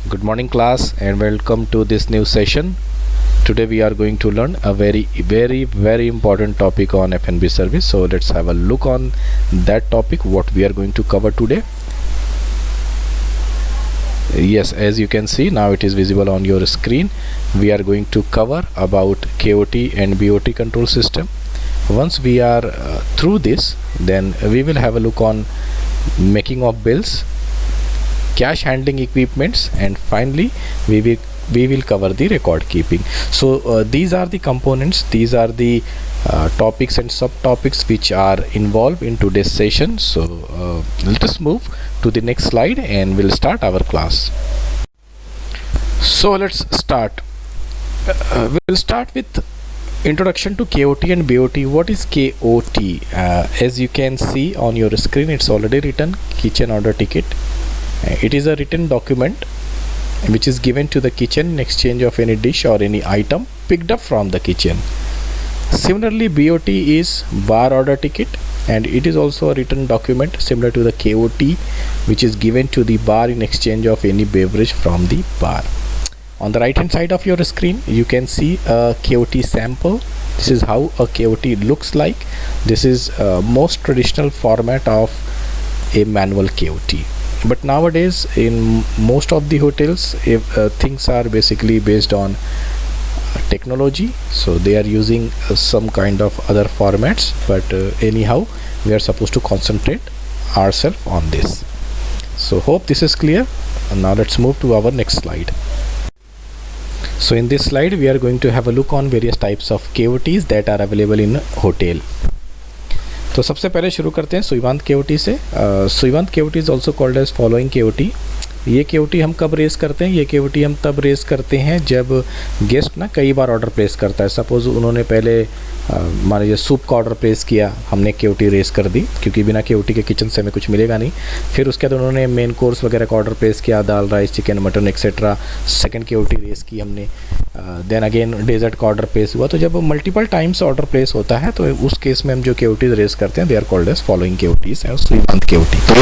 Good morning class and welcome to this new session. Today we are going to learn a very important topic on F&B service. So let's have a look on that topic, what we are going to cover today. Yes, as you can see now it is visible on your screen. We are going to cover about KOT and BOT control system. Once we are through this, then we will have a look on making of bills, cash handling equipments, and finally we will cover the record keeping. So these are the components, these are the topics and subtopics which are involved in today's session. So let us move to the next slide and we'll start our class. So let's start. We'll start with introduction to KOT and BOT. What is KOT? As you can see on your screen, it's already written, kitchen order ticket. It is a written document which is given to the kitchen in exchange of any dish or any item picked up from the kitchen. Similarly, BOT is bar order ticket, and it is also a written document similar to the KOT which is given to the bar in exchange of any beverage from the bar. On the right hand side of your screen you can see a KOT sample. This is how a KOT looks like. This is most traditional format of a manual KOT. But nowadays in most of the hotels, things are basically based on technology, so they are using some kind of other formats, but anyhow we are supposed to concentrate ourselves on this. So hope this is clear. And now let's move to our next slide. So in this slide we are going to have a look on various types of KOTs that are available in hotel. तो सबसे पहले शुरू करते हैं सुइवांत KOT से. सुइवांत KOT is also called as following KOT. ये KOT हम कब रेस करते हैं? ये KOT हम तब रेस करते हैं जब गेस्ट ना कई बार ऑर्डर प्लेस करता है. सपोज़ उन्होंने पहले मान लीजिए सूप का ऑर्डर प्लेस किया, हमने KOT रेस कर दी क्योंकि बिना KOT के किचन से हमें कुछ मिलेगा नहीं. फिर उसके बाद उन्होंने मेन कोर्स वगैरह का ऑर्डर प्लेस किया, दाल rice chicken mutton etcetera, second KOT raise की हमने. देन अगेन डेजर्ट का ऑर्डर प्लेस हुआ. तो जब मल्टीपल टाइम्स ऑर्डर प्लेस होता है तो उस केस में हम जो KOT रेस करते हैं they are called as following KOTs and सुइवांत KOT.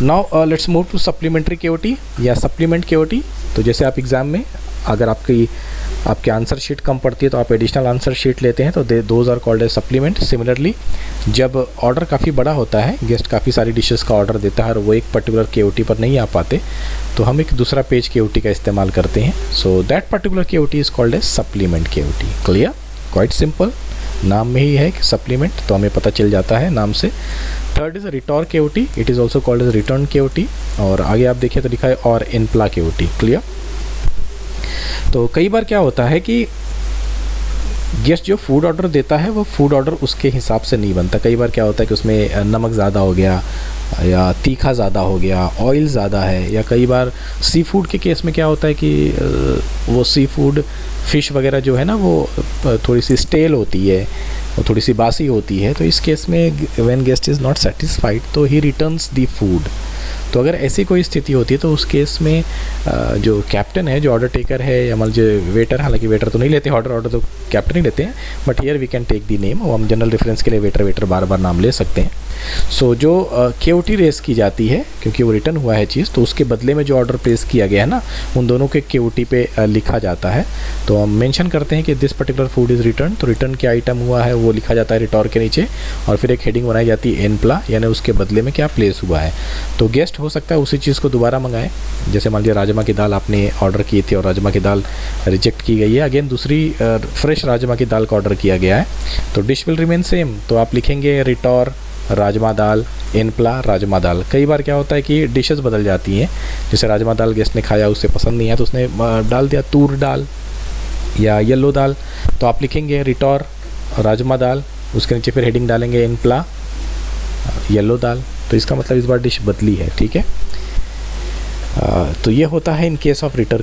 Now let's move to supplementary KOT या सप्लीमेंट KOT. तो जैसे आप एग्ज़ाम में अगर आपके आंसर शीट कम पड़ती है तो आप एडिशनल आंसर शीट लेते हैं, तो those are called as supplement. Similarly जब ऑर्डर काफ़ी बड़ा होता है, गेस्ट काफ़ी सारी डिशेस का ऑर्डर देता है और वो एक पर्टिकुलर KOT पर नहीं आ पाते, तो हम एक दूसरा पेज KOT का इस्तेमाल करते हैं. So that particular KOT is called as supplement KOT. Clear? Quite simple. नाम में ही है कि सप्लीमेंट, तो हमें पता चल जाता है नाम से. थर्ड इज़ रिटॉर KOT. It is also called as return KOT. और आगे आप देखिए तो लिखा है और इनप्ला KOT. क्लियर? तो कई बार क्या होता है कि गेस्ट जो फूड ऑर्डर देता है वो फूड ऑर्डर उसके हिसाब से नहीं बनता. कई बार क्या होता है कि उसमें नमक ज़्यादा हो गया या तीखा ज़्यादा हो गया, ऑयल ज़्यादा है, या कई बार सी फूड के केस में क्या होता है कि वो सी फूड फ़िश वगैरह जो है ना वो थोड़ी सी स्टेल होती है, वो थोड़ी सी बासी होती है. तो इस केस में when guest is not satisfied तो ही रिटर्न्स दी फूड. तो अगर ऐसी कोई स्थिति होती है तो उस केस में जो कैप्टन है, जो ऑर्डर टेकर है, या मतलब जो वेटर, हालांकि वेटर तो नहीं लेते ऑर्डर तो कैप्टन ही लेते हैं, but here we can take the name. वो हम जनरल रेफरेंस के लिए वेटर बार बार नाम ले सकते हैं. सो जो KOT रेस की जाती है क्योंकि वो रिटर्न हुआ है चीज़, तो उसके बदले में जो ऑर्डर प्लेस किया गया है ना, उन दोनों के KOT पे लिखा जाता है. तो हम मेंशन करते हैं कि this particular food is return. तो रिटर्न क्या आइटम हुआ है वो लिखा जाता है रिटॉर के नीचे, और फिर एक हेडिंग बनाई जाती है एनप्ला, यानी उसके बदले में क्या प्लेस हुआ है. तो गेस्ट हो सकता है उसी चीज़ को दोबारा मंगाए. जैसे मान लीजिए राजमा की दाल आपने ऑर्डर की थी और राजमा की दाल रिजेक्ट की गई है, अगेन दूसरी फ्रेश राजमा की दाल का ऑर्डर किया गया है, तो डिश विल रिमेन सेम. तो आप लिखेंगे रिटॉर राजमा दाल, इनप्ला राजमा दाल. कई बार क्या होता है कि डिशेस बदल जाती हैं. जैसे राजमा दाल गेस्ट ने खाया, उससे पसंद नहीं आया तो उसने डाल दिया तूर दाल या येलो दाल, तो आप लिखेंगे रिटॉर राजमा दाल, उसके नीचे फिर हेडिंग डालेंगे इनप्ला येलो दाल. तो इसका मतलब इस बार डिश बदली है. ठीक है? तो ये होता है इन केस ऑफ रिटॉर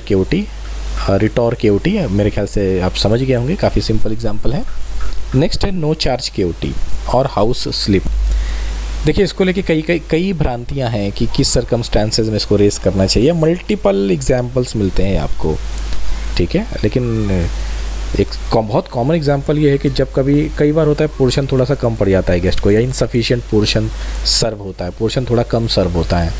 KOT. मेरे ख्याल से आप समझ गए होंगे, काफ़ी सिंपल एग्जांपल है. नेक्स्ट है नो चार्ज KOT और हाउस स्लिप. देखिए इसको लेके कई भ्रांतियां हैं कि किस सर्कमस्टांसेस में इसको रेस करना चाहिए. मल्टीपल एग्जांपल्स मिलते हैं आपको, ठीक है, लेकिन एक बहुत कॉमन एग्जांपल ये है कि जब कई बार होता है पोर्शन थोड़ा सा कम पड़ जाता है गेस्ट को, या इनसफिशिएंट पोर्शन सर्व होता है, पोर्शन थोड़ा कम सर्व होता है,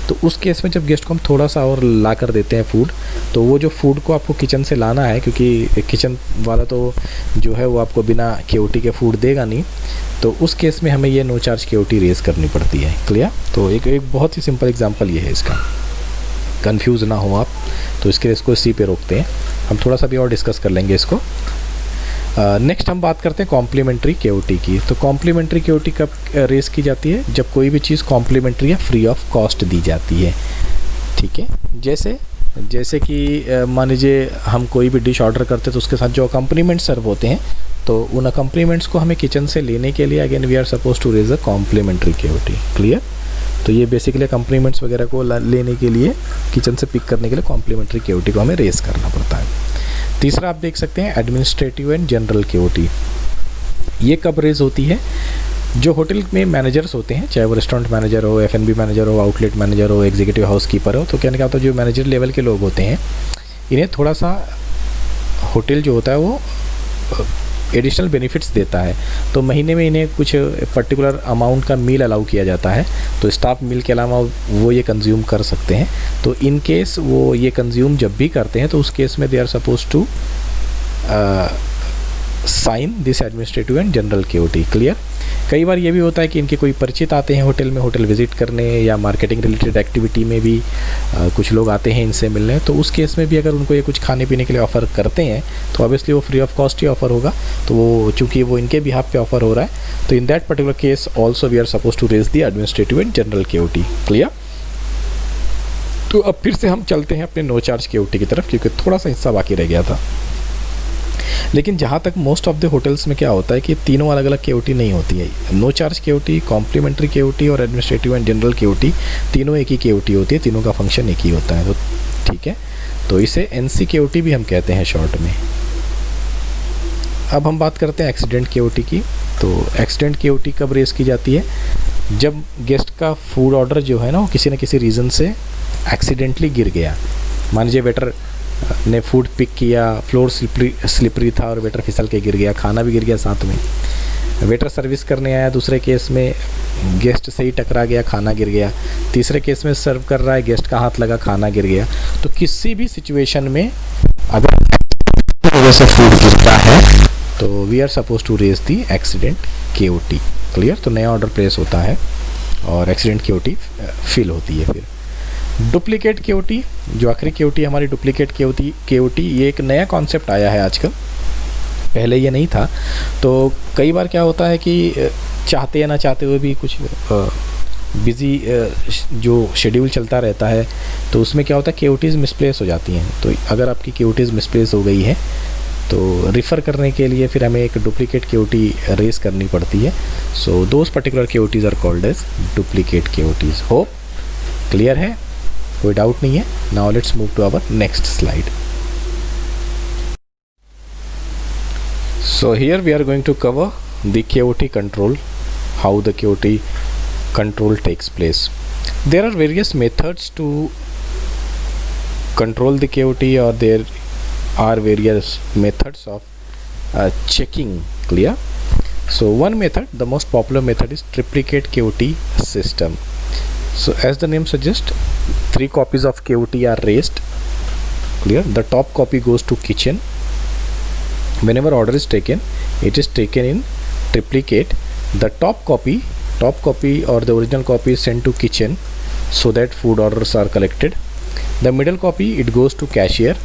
तो उस केस में जब गेस्ट को हम थोड़ा सा और ला कर देते हैं फूड, तो वो जो फूड को आपको किचन से लाना है, क्योंकि किचन वाला तो जो है वो आपको बिना केओटी के फूड देगा नहीं, तो उस केस में हमें ये नो चार्ज केओटी रेज करनी पड़ती है। क्लियर? तो एक बहुत ही सिंपल एग्जांपल ये है इसका, कंफ्यूज ना हो आप, तो इसके लिए इसको सी पे रोकते हैं, हम थोड़ा सा भी और डिस्कस कर लेंगे इसको। नेक्स्ट हम बात करते हैं कॉम्प्लीमेंट्री केओटी की। तो कॉम्प्लीमेंट्री केओटी कब रेस की जाती है? जब कोई भी चीज़ कॉम्प्लीमेंट्री या फ्री ऑफ कॉस्ट दी जाती है। ठीक है, जैसे कि मान लीजिए हम कोई भी डिश ऑर्डर करते हैं तो उसके साथ जो अकम्पनीमेंट सर्व होते हैं, तो उन अकम्पनीमेंट्स को हमें किचन से लेने के लिए again we are suppose to raise a complimentary KOT. Clear? तो ये बेसिकली अकम्पनीमेंट्स वगैरह को लेने के लिए, किचन से पिक करने के लिए कॉम्प्लीमेंट्री केओटी को हमें रेस करना पड़ता है। तीसरा आप देख सकते हैं एडमिनिस्ट्रेटिव एंड जनरल केओटी। ये कब रेज होती है? जो होटल में मैनेजर्स होते हैं, चाहे वो रेस्टोरेंट मैनेजर हो, F&B मैनेजर हो, आउटलेट मैनेजर हो, एग्जीक्यूटिव हाउसकीपर हो, तो कहने का मतलब जो मैनेजर लेवल के लोग होते हैं, इन्हें थोड़ा सा होटल जो होता है वो एडिशनल बेनिफिट्स देता है। तो महीने में इन्हें कुछ पर्टिकुलर अमाउंट का मील अलाउ किया जाता है, तो स्टाफ मील के अलावा वो ये कंज्यूम कर सकते हैं। तो इन केस वो ये कंज्यूम जब भी करते हैं, तो उस केस में they are suppose to sign this administrative and general KOT. Clear? कई बार ये भी होता है कि इनके कोई परिचित आते हैं होटल में, होटल विजिट करने या मार्केटिंग रिलेटेड एक्टिविटी में भी कुछ लोग आते हैं इनसे मिलने, तो उस केस में भी अगर उनको ये कुछ खाने पीने के लिए ऑफ़र करते हैं, तो ऑब्वियसली वो free of cost he offer होगा। तो वो चूँकि वो इनके बिहाफ पे ऑफ़र हो रहा है, तो in that particular case also we are suppose to raise the administrative and general KOT. Clear? तो अब फिर से हम चलते हैं अपने नो चार्ज केओटी की तरफ, क्योंकि थोड़ा सा हिस्सा बाकी रह गया था। लेकिन जहाँ तक मोस्ट ऑफ द होटल्स में क्या होता है कि तीनों अलग अलग केओटी नहीं होती है। No charge KOT, complimentary KOT और एडमिनिस्ट्रेटिव एंड जनरल केओटी, तीनों एक ही केओटी होती है, तीनों का फंक्शन एक ही होता है। तो ठीक है, तो इसे एनसी केओटी भी हम कहते हैं शॉर्ट में। अब हम बात करते हैं एक्सीडेंट केओटी की। तो एक्सीडेंट केओटी कब रेस की जाती है? जब गेस्ट का फूड ऑर्डर जो है ना, वो किसी न किसी रीज़न से एक्सीडेंटली गिर गया। मान लीजिए वेटर ने फूड पिक किया, फ्लोर स्लिपरी था और वेटर फिसल के गिर गया, खाना भी गिर गया साथ में। वेटर सर्विस करने आया, दूसरे केस में गेस्ट से ही टकरा गया, खाना गिर गया। तीसरे केस में सर्व कर रहा है, गेस्ट का हाथ लगा, खाना गिर गया। तो किसी भी सिचुएशन में अगर वजह से फूड गिरता है, तो we are suppose to raise the accident KOT. Clear? तो नया ऑर्डर प्लेस होता है और एक्सीडेंट केओटी फिल होती है। फिर डुप्लीकेट केओटी, जो आखिरी केओटी हमारी डुप्लीकेट केओटी, ये एक नया कॉन्सेप्ट आया है आजकल, पहले ये नहीं था। तो कई बार क्या होता है कि चाहते या ना चाहते हुए भी कुछ बिज़ी जो शेड्यूल चलता रहता है, तो उसमें क्या होता है केओटीज़ मिसप्लेस हो जाती हैं। तो अगर आपकी केओटीज़ मिसप्लेस हो गई है, तो रिफ़र करने के लिए फिर हमें एक डुप्लीकेट केओटी रेस करनी पड़ती है। So those particular KOTs are called as duplicate KOTs. Hope clear है? कोई डाउट नहीं है? Now let's move to our next slide. So here we are going to cover the KOT control, how the KOT control takes place. There are various methods to control the KOT, or there are various methods of checking. Clear? So one method, the most popular method, is triplicate KOT system. So as the name suggests, 3 copies of KOT are raised. Clear? The top copy goes to kitchen. Whenever order is taken, it is taken in triplicate. The top copy or the original copy is sent to kitchen, so that food orders are collected. The middle copy, it goes to cashier.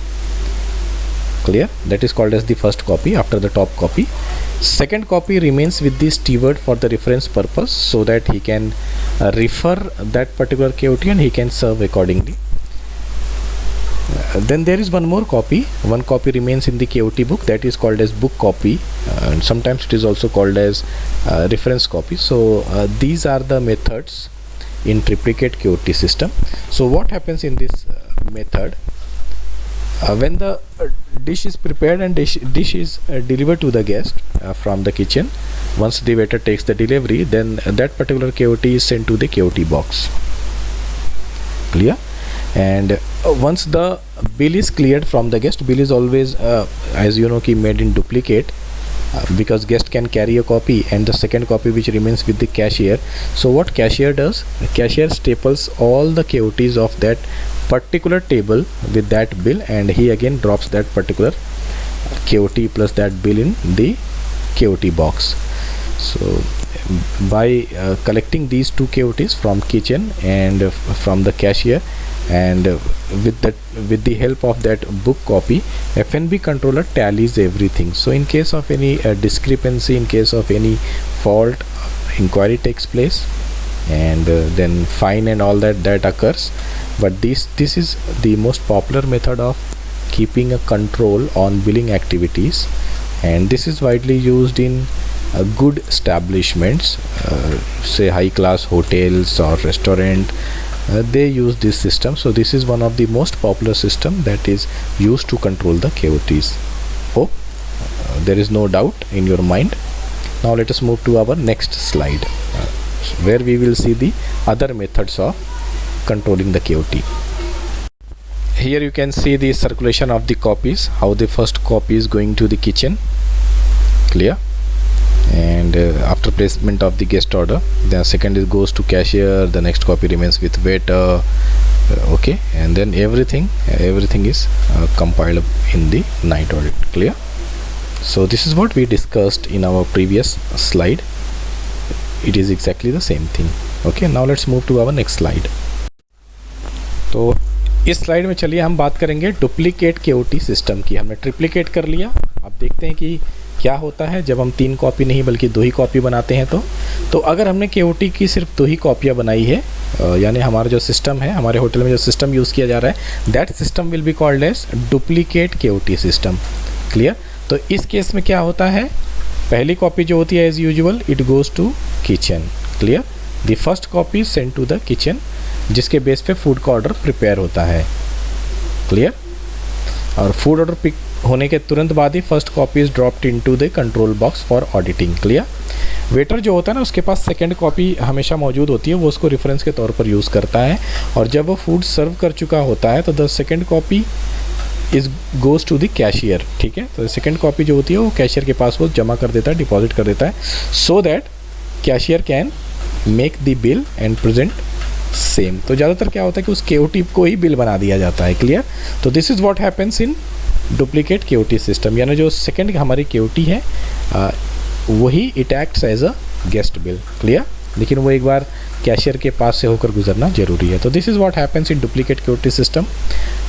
Clear? That is called as the first copy after the top copy. Second copy remains with the steward for the reference purpose, so that he can refer that particular KOT and he can serve accordingly. Then there is one more copy. One copy remains in the KOT book, that is called as book copy, and sometimes it is also called as reference copy. So these are the methods in triplicate KOT system. So what happens in this method? When the dish is prepared and dish is delivered to the guest from the kitchen, once the waiter takes the delivery, then that particular KOT is sent to the KOT box. Clear? and once the bill is cleared from the guest, bill is always as you know ki made in duplicate, because guest can carry a copy and the second copy which remains with the cashier. So what cashier does, cashier staples all the KOTs of that particular table with that bill, and he again drops that particular KOT plus that bill in the KOT box. So by collecting these two KOTs from kitchen and from the cashier, and with the help of that book copy, FNB controller tallies everything. So in case of any discrepancy, in case of any fault, inquiry takes place, and then fine and all that occurs. But this is the most popular method of keeping a control on billing activities, and this is widely used in good establishments, say high class hotels or restaurant. They use this system. So this is one of the most popular system that is used to control the KOTs. Hope there is no doubt in your mind. Now let us move to our next slide, where we will see the other methods of controlling the KOT. Here you can see the circulation of the copies, how the first copy is going to the kitchen, clear, and after placement of the guest order, the second is goes to cashier, the next copy remains with waiter, okay, and then everything is compiled in the night audit, clear. So this is what we discussed in our previous slide. It is exactly the same thing. Okay, now let's move to our next slide. तो इस slide में चलिए हम बात करेंगे duplicate KOT system की। हमने triplicate कर लिया। अब देखते हैं कि क्या होता है जब हम 3 कॉपी नहीं बल्कि 2 ही कॉपी बनाते हैं। तो अगर हमने KOT की सिर्फ 2 ही कॉपियाँ बनाई है, यानी हमारा जो सिस्टम है, हमारे होटल में जो सिस्टम यूज़ किया जा रहा है, that system will be called as duplicate KOT system, clear. तो इस केस में क्या होता है, पहली कॉपी जो होती है as usual it goes to kitchen, clear. The first copy send to the kitchen, जिसके बेस पे फूड का ऑर्डर प्रिपेयर होता है, क्लियर। और फूड ऑर्डर पिक होने के तुरंत बाद ही first copy is dropped into the control box for auditing, clear. Waiter जो होता है ना, उसके पास सेकंड कॉपी हमेशा मौजूद होती है, वो उसको रेफरेंस के तौर पर यूज़ करता है, और जब वो फूड सर्व कर चुका होता है तो the second copy is goes to the cashier, ठीक है। तो सेकंड कॉपी जो होती है वो कैशियर के पास वो जमा कर देता है, डिपॉजिट कर देता है, so that cashier can make the bill and present same. तो ज़्यादातर क्या होता है कि उस KOT को ही बिल बना दिया जाता है, क्लियर। तो this is what happens in duplicate KOT system, यानी जो सेकंड हमारी KOT है वही it acts as a guest bill, clear, लेकिन वो एक बार कैशियर के पास से होकर गुजरना जरूरी है। तो this is what happens in duplicate KOT system.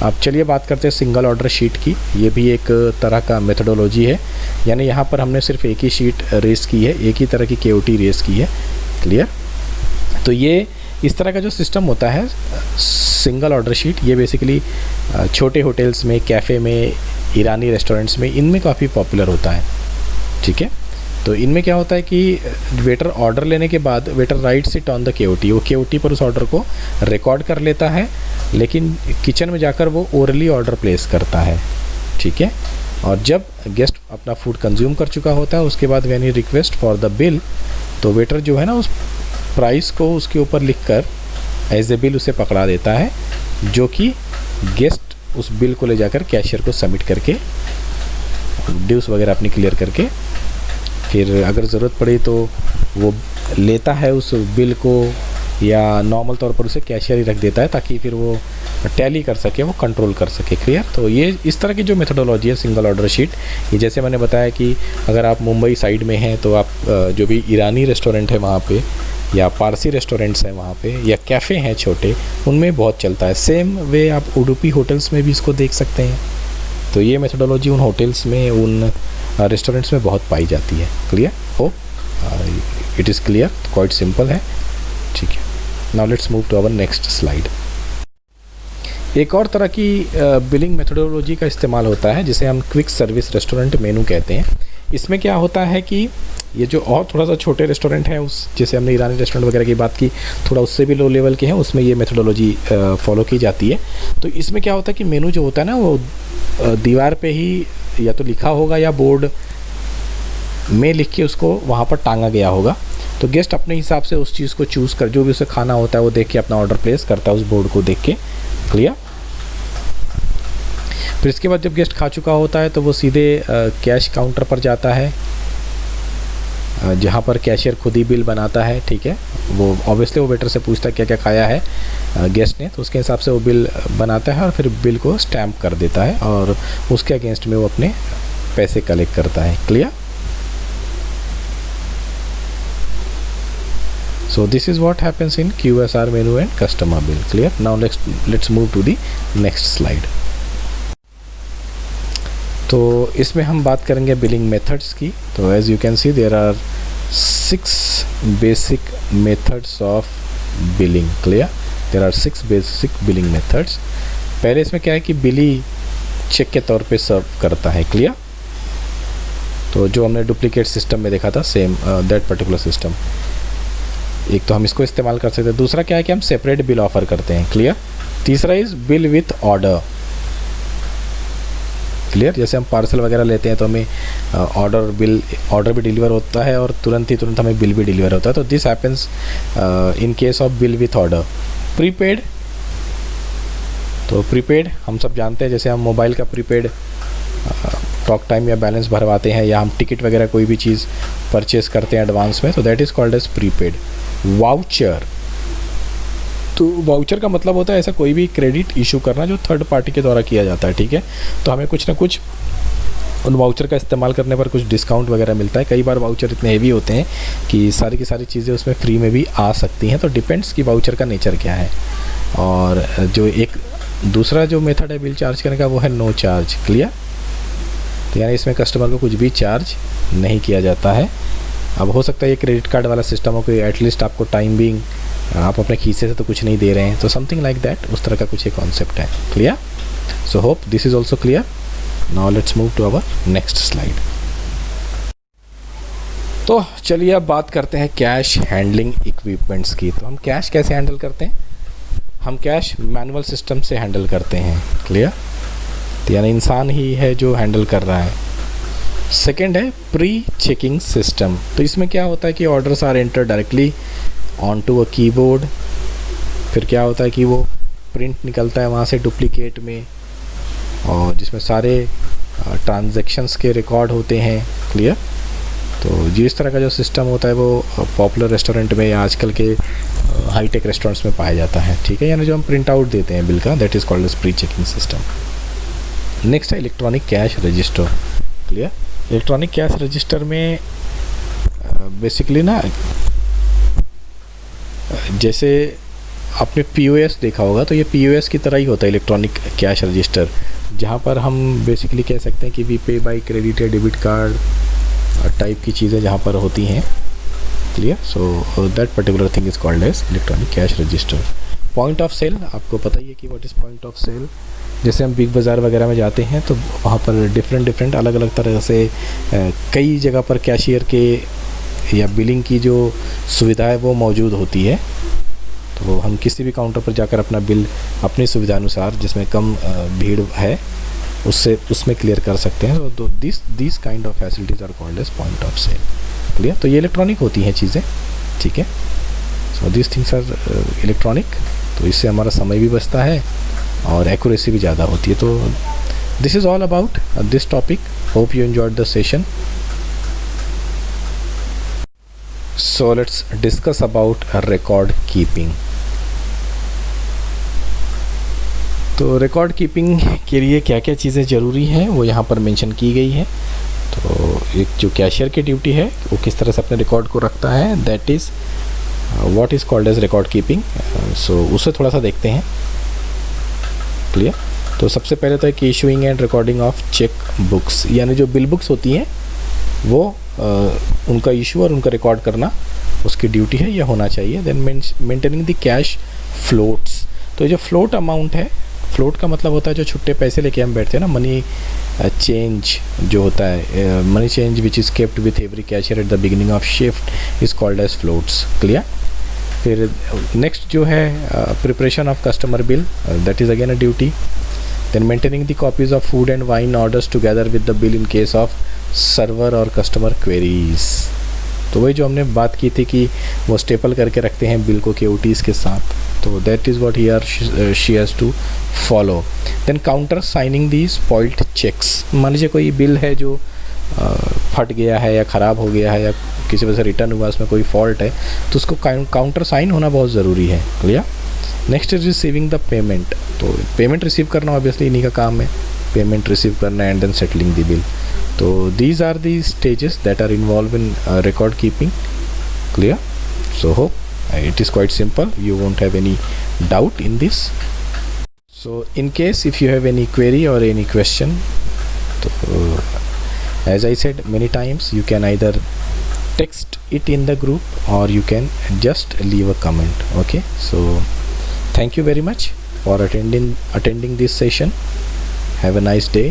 अब चलिए बात करते हैं सिंगल ऑर्डर शीट की। ये भी एक तरह का मेथडोलॉजी है, यानी यहाँ पर हमने सिर्फ एक ही शीट रेस की है, एक ही तरह की KOT रेस की है, क्लियर। तो ये इस तरह का जो सिस्टम होता है सिंगल ऑर्डर शीट, ये बेसिकली छोटे होटल्स में, कैफ़े में, ईरानी रेस्टोरेंट्स में, इनमें काफ़ी पॉपुलर होता है, ठीक है। तो इनमें क्या होता है कि वेटर ऑर्डर लेने के बाद waiter rights it on the KOT, वो KOT पर उस ऑर्डर को रिकॉर्ड कर लेता है, लेकिन किचन में जाकर वो ओरली ऑर्डर प्लेस करता है, ठीक है। और जब गेस्ट अपना फूड कंज्यूम कर चुका होता है, उसके बाद when he request for the bill, तो वेटर जो है ना उस प्राइस को उसके ऊपर लिखकर एज ए बिल उसे पकड़ा देता है, जो कि गेस्ट उस बिल को ले जाकर कैशियर को सबमिट करके ड्यूस वगैरह अपनी क्लियर करके, फिर अगर ज़रूरत पड़े तो वो लेता है उस बिल को, या नॉर्मल तौर पर उसे कैशियर ही रख देता है ताकि फिर वो टैली कर सके, वो कंट्रोल कर सके, क्लियर। तो ये इस तरह की जो मेथडोलॉजी है सिंगल ऑर्डर शीट, ये जैसे मैंने बताया कि अगर आप मुंबई साइड में हैं तो आप जो भी ईरानी रेस्टोरेंट है वहाँ पे, या पारसी रेस्टोरेंट्स हैं वहाँ पे, या कैफ़े हैं छोटे, उनमें बहुत चलता है। सेम वे आप उडुपी होटल्स में भी इसको देख सकते हैं। तो ये मेथडोलॉजी उन होटल्स में, उन रेस्टोरेंट्स में बहुत पाई जाती है, clear. Hope it is clear, quite simple है, ठीक है। Now let's move to our next slide. एक और तरह की बिलिंग मेथडोलॉजी का इस्तेमाल होता है, जिसे हम क्विक सर्विस रेस्टोरेंट मेनू कहते हैं। इसमें क्या होता है कि ये जो और थोड़ा सा छोटे रेस्टोरेंट हैं, उस जैसे हमने ईरानी रेस्टोरेंट वगैरह की बात की, थोड़ा उससे भी लो लेवल के हैं, उसमें ये मेथडोलॉजी फॉलो की जाती है। तो इसमें क्या होता है कि मेनू जो होता है ना, वो दीवार पे ही या तो लिखा होगा या बोर्ड में लिख के उसको वहाँ पर टांगा गया होगा। तो गेस्ट अपने हिसाब से उस चीज़ को चूज़ कर, जो भी उसे खाना होता है वो देख के अपना ऑर्डर प्लेस करता है, उस बोर्ड को देख के क्लियर। फिर इसके बाद जब गेस्ट खा चुका होता है तो वो सीधे कैश काउंटर पर जाता है, जहाँ पर कैशियर खुद ही बिल बनाता है, ठीक है। वो ऑब्वियसली वो वेटर से पूछता है क्या क्या खाया है गेस्ट ने, तो उसके हिसाब से वो बिल बनाता है और फिर बिल को स्टैम्प कर देता है और उसके अगेंस्ट में वो अपने पैसे कलेक्ट करता है। Clear. So this is what happens in QSR menu and customer bill. Clear? Now let's move to the next slide. तो इसमें हम बात करेंगे बिलिंग मेथड्स की। तो as you can see there are 6 basic methods of billing. Clear. There are 6 basic billing methods. पहले इसमें क्या है कि बिली चेक के तौर पे सर्व करता है। क्लियर। तो जो हमने डुप्लीकेट सिस्टम में देखा था, सेम दैट पर्टिकुलर सिस्टम, एक तो हम इसको इस्तेमाल कर सकते हैं। दूसरा क्या है कि हम सेपरेट बिल ऑफर करते हैं। क्लियर। तीसरा is bill with order. Clear. जैसे हम पार्सल वगैरह लेते हैं तो हमें ऑर्डर भी डिलीवर होता है और तुरंत हमें बिल भी डिलीवर होता है। तो this happens in case of bill with order. Prepaid, तो प्रीपेड हम सब जानते हैं, जैसे हम मोबाइल का प्रीपेड टॉक टाइम या बैलेंस भरवाते हैं या हम टिकट वगैरह कोई भी चीज़ परचेस करते हैं एडवांस में, तो that is called as prepaid. Voucher, तो वाउचर का मतलब होता है ऐसा कोई भी क्रेडिट इशू करना जो थर्ड पार्टी के द्वारा किया जाता है। ठीक है। तो हमें कुछ ना कुछ उन वाउचर का इस्तेमाल करने पर कुछ डिस्काउंट वगैरह मिलता है। कई बार वाउचर इतने हेवी होते हैं कि सारी की सारी चीज़ें उसमें फ्री में भी आ सकती हैं। तो डिपेंड्स कि वाउचर का नेचर क्या है। और जो एक दूसरा जो मेथड है बिल चार्ज करने का वो है नो चार्ज। क्लियर। तो यानी इसमें कस्टमर को कुछ भी चार्ज नहीं किया जाता है। अब हो सकता है ये क्रेडिट कार्ड वाला सिस्टम हो कि एटलीस्ट आपको टाइम बिंग आप अपने खीसे से तो कुछ नहीं दे रहे हैं, तो समथिंग लाइक दैट, उस तरह का कुछ एक कॉन्सेप्ट है। Clear. So hope this is also clear. Now let's move to our next slide. तो चलिए अब बात करते हैं कैश हैंडलिंग इक्विपमेंट्स की। तो हम कैश कैसे हैंडल करते हैं? हम कैश मैनुअल सिस्टम से हैंडल करते हैं। क्लियर। तो यानी इंसान ही है जो हैंडल कर रहा है। सेकेंड है प्री चेकिंग सिस्टम। तो इसमें क्या होता है कि orders are enter directly on to a keyboard. फिर क्या होता है कि वो प्रिंट निकलता है वहाँ से डुप्लीकेट में, और जिसमें सारे ट्रांजैक्शंस के रिकॉर्ड होते हैं। क्लियर। तो जिस तरह का जो सिस्टम होता है वो पॉपुलर रेस्टोरेंट में या आजकल के हाईटेक रेस्टोरेंट्स में पाया जाता है। ठीक है। यानी जो हम प्रिंट आउट देते हैं बिल का, that is called as pre checking system. Next है electronic cash register. Clear. Electronic cash register में बेसिकली ना, जैसे आपने पीओएस देखा होगा, तो ये पीओएस की तरह ही होता है इलेक्ट्रॉनिक कैश रजिस्टर, जहाँ पर हम बेसिकली कह सकते हैं कि वी पे बाय क्रेडिट या डेबिट कार्ड टाइप की चीज़ें जहाँ पर होती हैं। Clear. So that particular thing is called as electronic cash register. Point of sale, आपको पता ही है कि what is point of sale. जैसे हम बिग बाज़ार वगैरह में जाते हैं तो वहाँ पर डिफरेंट अलग अलग तरह से कई जगह पर कैशियर के या बिलिंग की जो सुविधा है वो मौजूद होती है। तो हम किसी भी काउंटर पर जाकर अपना बिल अपनी सुविधा अनुसार, जिसमें कम भीड़ है, उसमें क्लियर कर सकते हैं। तो this kind of facilities are called as point of sale. Clear. तो ये इलेक्ट्रॉनिक होती हैं चीज़ें। ठीक है। So this things are electronic. तो इससे हमारा समय भी बचता है और एक्यूरेसी भी ज़्यादा होती है। तो this is all about this topic. Hope you enjoyed the session. So let's discuss about record keeping. तो रिकॉर्ड कीपिंग के लिए क्या क्या चीज़ें ज़रूरी हैं वो यहाँ पर मेंशन की गई है। तो एक जो कैशियर की ड्यूटी है वो किस तरह से अपने रिकॉर्ड को रखता है, that is what is called as record keeping. So उसे थोड़ा सा देखते हैं। क्लियर। तो सबसे पहले तो है कि issuing and recording of cheque books, यानी जो बिल बुक्स होती हैं वो उनका इशू और उनका रिकॉर्ड करना उसकी ड्यूटी है, यह होना चाहिए। Then maintaining the cash floats. तो जो फ्लोट अमाउंट है, फ्लोट का मतलब होता है जो छुट्टे पैसे लेके हम बैठते हैं ना, मनी चेंज जो होता है, money change which is kept with every cashier at the beginning of shift is called as floats. Clear. फिर नेक्स्ट जो है preparation of customer bill, that is again a duty. Then maintaining the copies of food and wine orders together with the bill in case of server और customer queries. तो वही जो हमने बात की थी कि वो स्टेपल करके रखते हैं बिल को केओटीज़ के साथ। तो that is what here she has to follow. Then counter signing the spoiled checks. मान लीजिए कोई बिल है जो फट गया है या ख़राब हो गया है या किसी वजह से रिटर्न हुआ, उसमें कोई फॉल्ट है, तो उसको काउंटर साइन होना बहुत ज़रूरी है. Clear. Next is receiving the payment. तो पेमेंट रिसीव करना ऑब्वियसली इन्हीं का काम है, पेमेंट रिसीव करना and then settling the bill. तो these are the stages that are involved in record keeping. Clear. So hope it is quite simple, you won't have any doubt in this. So in case if you have any query or any question, as I said many times, you can either text it in the group or you can just leave a comment. Okay, so thank you very much for attending this session. Have a nice day.